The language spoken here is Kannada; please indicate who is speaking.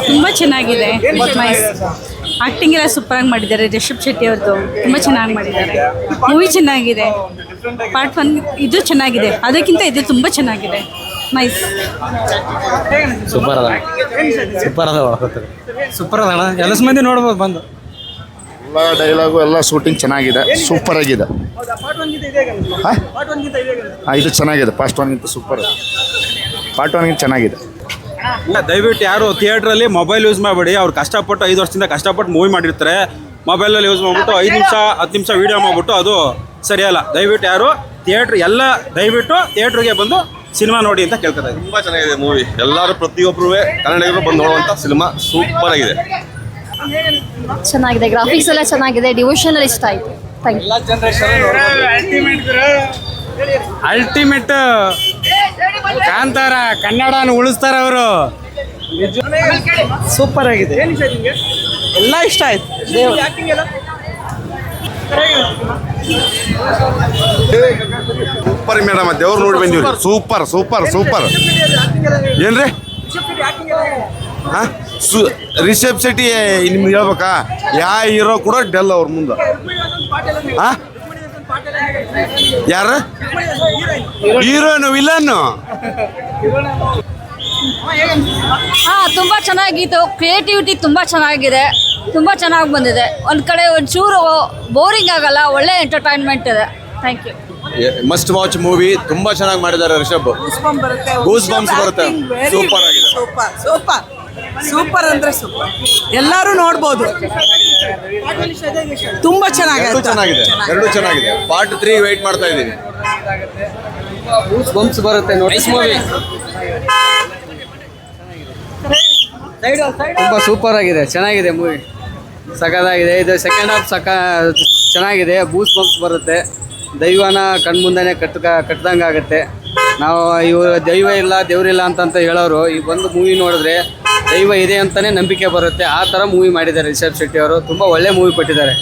Speaker 1: ತುಂಬ ಚೆನ್ನಾಗಿದೆ. ನೈಸ್. ಆ್ಯಕ್ಟಿಂಗ್ ಎಲ್ಲ ಸೂಪರಾಗಿ ಮಾಡಿದ್ದಾರೆ. ರಿಷಬ್ ಶೆಟ್ಟಿ ಅವ್ರದ್ದು ತುಂಬ ಚೆನ್ನಾಗಿ ಮಾಡಿದ್ದಾರೆ. ಮೂವಿ ಚೆನ್ನಾಗಿದೆ. ಪಾರ್ಟ್ 1 ಇದು ಚೆನ್ನಾಗಿದೆ, ಅದಕ್ಕಿಂತ ಇದು ತುಂಬ ಚೆನ್ನಾಗಿದೆ. ನೈಸ್.
Speaker 2: ಸೂಪರ್ ಅದ ಸೂಪರ್ ಅದಣ್ಣ. ಎಲ್ಲ ಮಂದಿ ನೋಡ್ಬೋದು ಬಂದು.
Speaker 3: ಎಲ್ಲ ಡೈಲಾಗು ಎಲ್ಲ ಶೂಟಿಂಗ್ ಚೆನ್ನಾಗಿದೆ, ಸೂಪರ್ ಆಗಿದೆ. ಇದು ಚೆನ್ನಾಗಿದೆ. ಪಾರ್ಟ್ 1ಗಿಂತ ಸೂಪರ್. ಪಾರ್ಟ್ 1ಗಿಂತ ಚೆನ್ನಾಗಿದೆ.
Speaker 4: ದಯವಿಟ್ಟು ಯಾರು ಥಿಯೇಟ್ರಲ್ಲಿ ಮೊಬೈಲ್ ಯೂಸ್ ಮಾಡಬೇಡಿ. ಅವ್ರು ಕಷ್ಟಪಟ್ಟು 5 ವರ್ಷದಿಂದ ಕಷ್ಟಪಟ್ಟು ಮೂವಿ ಮಾಡಿರ್ತಾರೆ. ಮೊಬೈಲಲ್ಲಿ ಯೂಸ್ ಮಾಡಿಬಿಟ್ಟು 5 ನಿಮಿಷ 10 ನಿಮಿಷ ವೀಡಿಯೋ ಮಾಡಿಬಿಟ್ಟು ಅದು ಸರಿಯಲ್ಲ. ದಯವಿಟ್ಟು ಯಾರು ದಯವಿಟ್ಟು ಥಿಯೇಟ್ರಿಗೆ ಬಂದು ಸಿನಿಮಾ ನೋಡಿ ಅಂತ ಕೇಳ್ತಾರೆ.
Speaker 5: ತುಂಬ ಚೆನ್ನಾಗಿದೆ ಮೂವಿ. ಎಲ್ಲರೂ ಪ್ರತಿಯೊಬ್ಬರು ಕನ್ನಡಿಗರು ಬಂದು ನೋಡುವಂಥ ಸಿನಿಮಾ ಸೂಪರ್ ಆಗಿದೆ.
Speaker 6: ಚೆನ್ನಾಗಿದೆ. ಗ್ರಾಫಿಕ್ಸ್ ಎಲ್ಲ ಚೆನ್ನಾಗಿದೆ. ಡಿವೋಷನಲ್ ಇಷ್ಟ ಆಯಿತು. Thank you.
Speaker 2: ಅಲ್ಟಿಮೇಟ್ ಕಾಂತಾರ ಕನ್ನಡನ ಉಳಿಸ್ತಾರ ಅವರು.
Speaker 7: ಸೂಪರ್ ಆಗಿದೆ. ಎಲ್ಲ ಇಷ್ಟ ಆಯ್ತು.
Speaker 5: ಸೂಪರ್ ಮೇಡಮ್, ದೇವ್ರು ನೋಡಿ ಬಂದಿವ್ರಿ. Super super super. ಏನ್ರಿ ರಿಷಬ್ ಶೆಟ್ಟಿ ನಿಮ್ಗೆ ಹೇಳ್ಬೇಕಾ? ಯಾ ಹೀರೋ ಕೂಡ ಡೆಲ್ ಅವ್ರ ಮುಂದೆ. ಯಾರು ಹೀರೋನು ವಿಲನ್ನು?
Speaker 6: ತುಂಬ ಚೆನ್ನಾಗಿತ್ತು. ಕ್ರಿಯೇಟಿವಿಟಿ ತುಂಬ ಚೆನ್ನಾಗಿದೆ. ತುಂಬ ಚೆನ್ನಾಗಿ ಬಂದಿದೆ. ಒಂದು ಕಡೆ ಒಂಚೂರು ಬೋರಿಂಗ್ ಆಗಲ್ಲ. ಒಳ್ಳೆ ಎಂಟರ್ಟೈನ್ಮೆಂಟ್ ಇದೆ. Thank you.
Speaker 5: Must watch movie. ತುಂಬಾ ಚೆನ್ನಾಗಿ ಮಾಡಿದ್ದಾರೆ ರಿಷಬ್. ಗೂಸ್ ಬಂಪ್ಸ್ ಬರುತ್ತೆ. ಸೂಪರ್ ಆಗಿದೆ.
Speaker 7: ಸೂಪರ್ ಸೂಪರ್ ಅಂದ್ರೆ ಸೂಪರ್. ಎಲ್ಲರೂ ನೋಡ್ಬೋದು. ತುಂಬಾ ಚೆನ್ನಾಗಿದೆ.
Speaker 5: ಎರಡು ಚೆನ್ನಾಗಿದೆ. ಪಾರ್ಟ್ 3 ವೇಟ್ ಮಾಡ್ತಾ ಇದ್ದೀವಿ.
Speaker 2: ಗೂಸ್ ಬಂಪ್ಸ್ ಬರುತ್ತೆ ನೋಡಿ ಮೂವಿ. ತುಂಬ ಸೂಪರ್ ಆಗಿದೆ. ಚೆನ್ನಾಗಿದೆ ಮೂವಿ. ಸಖತ್ತಾಗಿದೆ. ಇದು ಸೆಕೆಂಡ್ ಹಾಫ್ ಚೆನ್ನಾಗಿದೆ. ಬೂಸ್ ಬಂಪ್ಸ್ ಬರುತ್ತೆ. ದೈವನ ಕಣ್ಮುಂದೆನೇ ಕಟ್ಟಿದಂಗೆ ಆಗುತ್ತೆ. ನಾವು ಇವರು ದೈವ ಇಲ್ಲ ದೇವರಿಲ್ಲ ಅಂತ ಹೇಳೋರು ಈ ಒಂದು ಮೂವಿ ನೋಡಿದ್ರೆ ದೈವ ಇದೆ ಅಂತಲೇ ನಂಬಿಕೆ ಬರುತ್ತೆ. ಆ ಥರ ಮೂವಿ ಮಾಡಿದ್ದಾರೆ ರಿಷಬ್ ಶೆಟ್ಟಿ ಅವರು. ತುಂಬ ಒಳ್ಳೆ ಮೂವಿ ಕೊಟ್ಟಿದ್ದಾರೆ.